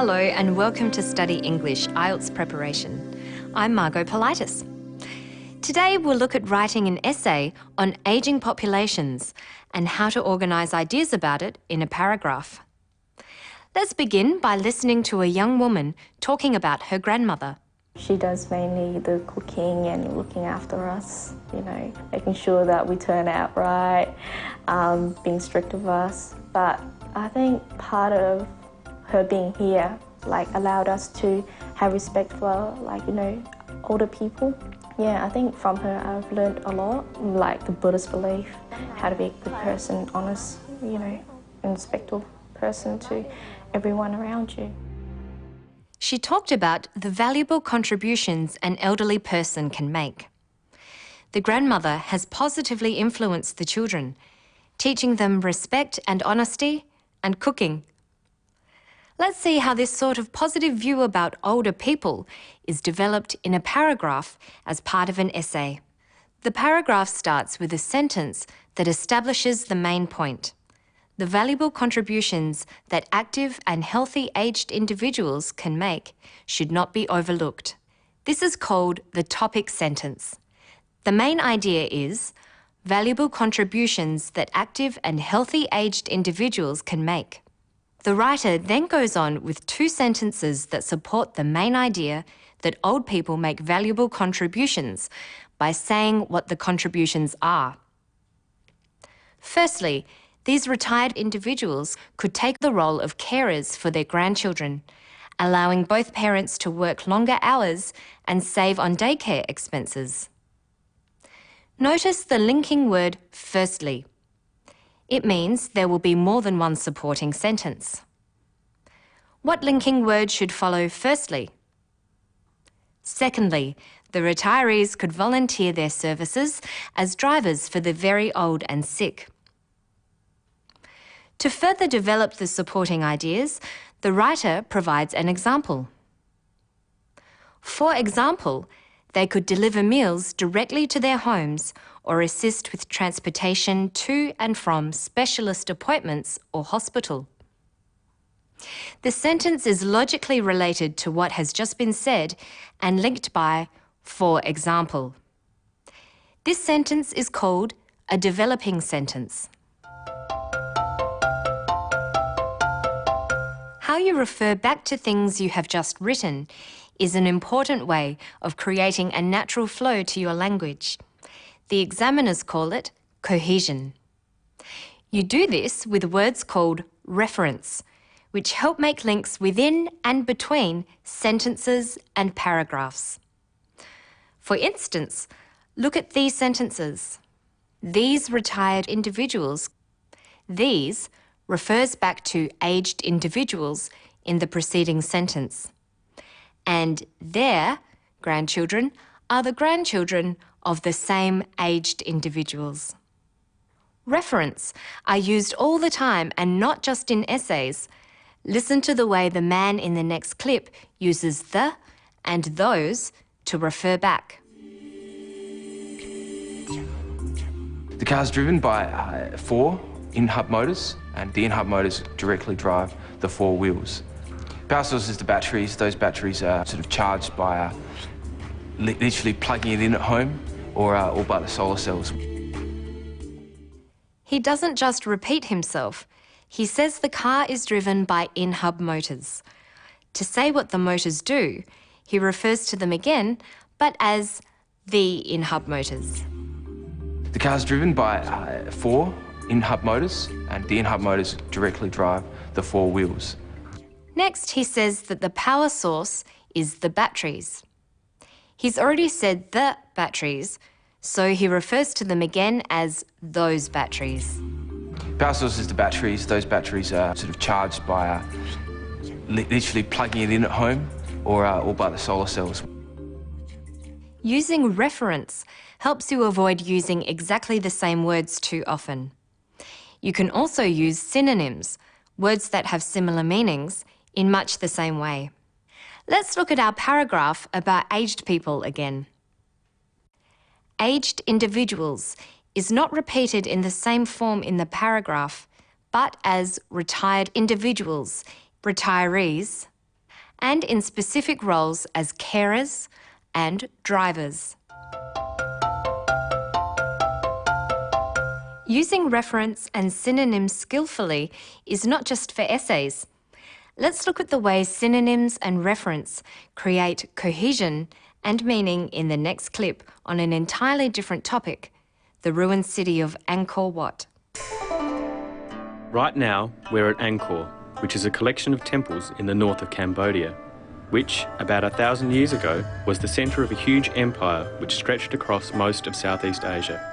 Hello and welcome to Study English IELTS Preparation. I'm Margot Politis. Today we'll look at writing an essay on ageing populations and how to organise ideas about it in a paragraph. Let's begin by listening to a young woman talking about her grandmother. She does mainly the cooking and looking after us, making sure that we turn out right, being strict with us. But I think part of her being here allowed us to have respect for older people. Yeah, I think from her I've learned a lot, like the Buddhist belief, how to be a good person, honest, and respectful person to everyone around you. She talked about the valuable contributions an elderly person can make. The grandmother has positively influenced the children, teaching them respect and honesty and cooking. Let's see how this sort of positive view about older people is developed in a paragraph as part of an essay. The paragraph starts with a sentence that establishes the main point. The valuable contributions that active and healthy aged individuals can make should not be overlooked. This is called the topic sentence. The main idea is valuable contributions that active and healthy aged individuals can make. The writer then goes on with two sentences that support the main idea that old people make valuable contributions by saying what the contributions are. Firstly, these retired individuals could take the role of carers for their grandchildren, allowing both parents to work longer hours and save on daycare expenses. Notice the linking word firstly. It means there will be more than one supporting sentence. What linking word should follow firstly? Secondly, the retirees could volunteer their services as drivers for the very old and sick. To further develop the supporting ideas, the writer provides an example. For example, they could deliver meals directly to their homes or assist with transportation to and from specialist appointments or hospital. The sentence is logically related to what has just been said and linked by for example. This sentence is called a developing sentence. How you refer back to things you have just written is an important way of creating a natural flow to your language. The examiners call it cohesion. You do this with words called reference, which help make links within and between sentences and paragraphs. For instance, look at these sentences. These retired individuals. These refers back to aged individuals in the preceding sentence. And their grandchildren are the grandchildren of the same aged individuals. Reference are used all the time and not just in essays. Listen to the way the man in the next clip uses the and those to refer back. The car is driven by four in-hub motors, and the in-hub motors directly drive the four wheels. Power source is the batteries. Those batteries are sort of charged by literally plugging it in at home or by the solar cells. He doesn't just repeat himself. He says the car is driven by in-hub motors. To say what the motors do, he refers to them again, but as the in-hub motors. The car is driven by four in-hub motors, and the in-hub motors directly drive the four wheels. Next, he says that the power source is the batteries. He's already said the batteries, so he refers to them again as those batteries. Power source is the batteries. Those batteries are sort of charged by literally plugging it in at home or by the solar cells. Using reference helps you avoid using exactly the same words too often. You can also use synonyms, words that have similar meanings, in much the same way. Let's look at our paragraph about aged people again. Aged individuals is not repeated in the same form in the paragraph, but as retired individuals, retirees, and in specific roles as carers and drivers. Using reference and synonyms skillfully is not just for essays. Let's look at the ways synonyms and reference create cohesion and meaning in the next clip on an entirely different topic, the ruined city of Angkor Wat. Right now, we're at Angkor, which is a collection of temples in the north of Cambodia, which, about 1,000 years ago, was the centre of a huge empire which stretched across most of Southeast Asia.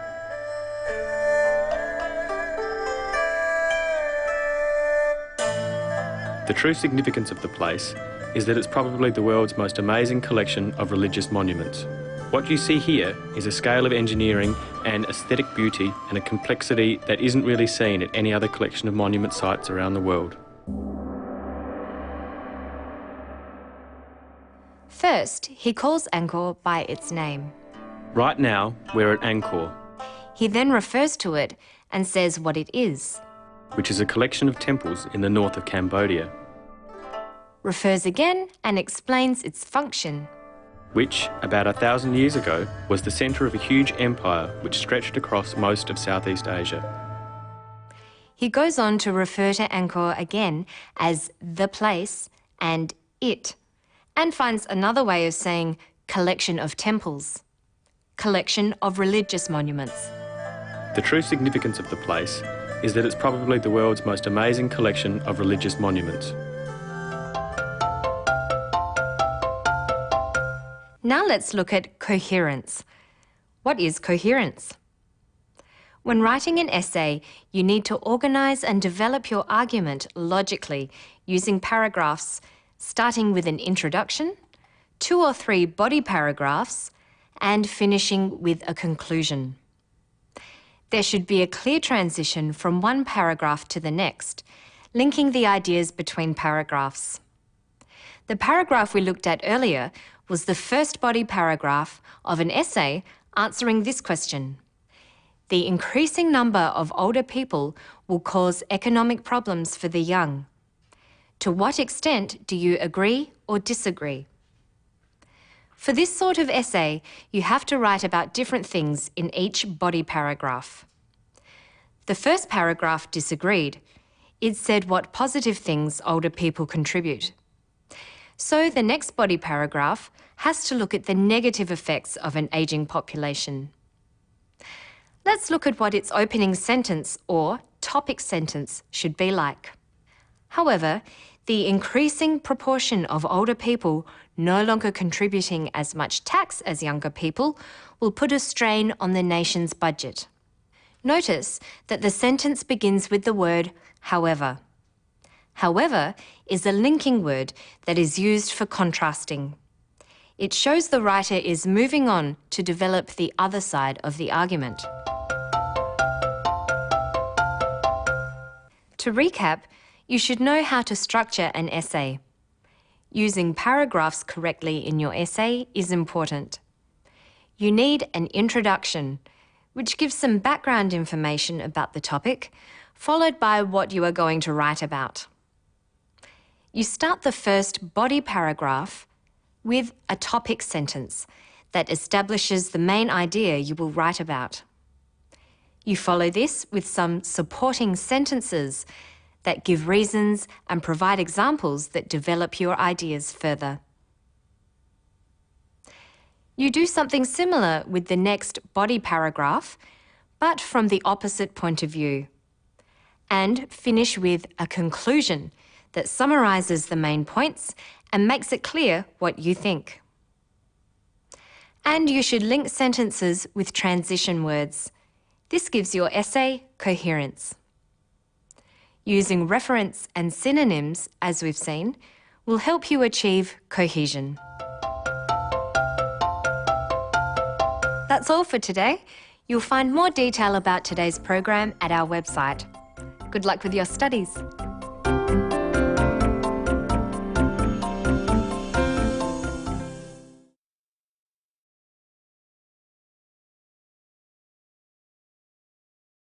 The true significance of the place is that it's probably the world's most amazing collection of religious monuments. What you see here is a scale of engineering and aesthetic beauty and a complexity that isn't really seen at any other collection of monument sites around the world. First, he calls Angkor by its name. Right now, we're at Angkor, He then refers to it and says what it is, which is a collection of temples in the north of Cambodia, refers again and explains its function. which, about 1,000 years ago, was the centre of a huge empire which stretched across most of Southeast Asia. He goes on to refer to Angkor again as the place and it, and finds another way of saying collection of temples, collection of religious monuments. The true significance of the place is that it's probably the world's most amazing collection of religious monuments. Now let's look at coherence. What is coherence? When writing an essay, you need to organise and develop your argument logically using paragraphs, starting with an introduction, 2 or 3 body paragraphs, and finishing with a conclusion. There should be a clear transition from one paragraph to the next, linking the ideas between paragraphs. The paragraph we looked at earlier was the first body paragraph of an essay answering this question. The increasing number of older people will cause economic problems for the young. To what extent do you agree or disagree? For this sort of essay, you have to write about different things in each body paragraph. The first paragraph disagreed. It said what positive things older people contribute. So the next body paragraph has to look at the negative effects of an ageing population. Let's look at what its opening sentence or topic sentence should be like. However, the increasing proportion of older people no longer contributing as much tax as younger people will put a strain on the nation's budget. Notice that the sentence begins with the word however. However is a linking word that is used for contrasting. It shows the writer is moving on to develop the other side of the argument. To recap, you should know how to structure an essay. Using paragraphs correctly in your essay is important. You need an introduction, which gives some background information about the topic, followed by what you are going to write about. You start the first body paragraph with a topic sentence that establishes the main idea you will write about. You follow this with some supporting sentences that give reasons and provide examples that develop your ideas further. You do something similar with the next body paragraph, but from the opposite point of view, and finish with a conclusion that summarises the main points and makes it clear what you think. And you should link sentences with transition words. This gives your essay coherence. Using reference and synonyms, as we've seen, will help you achieve cohesion. That's all for today. You'll find more detail about today's program at our website. Good luck with your studies.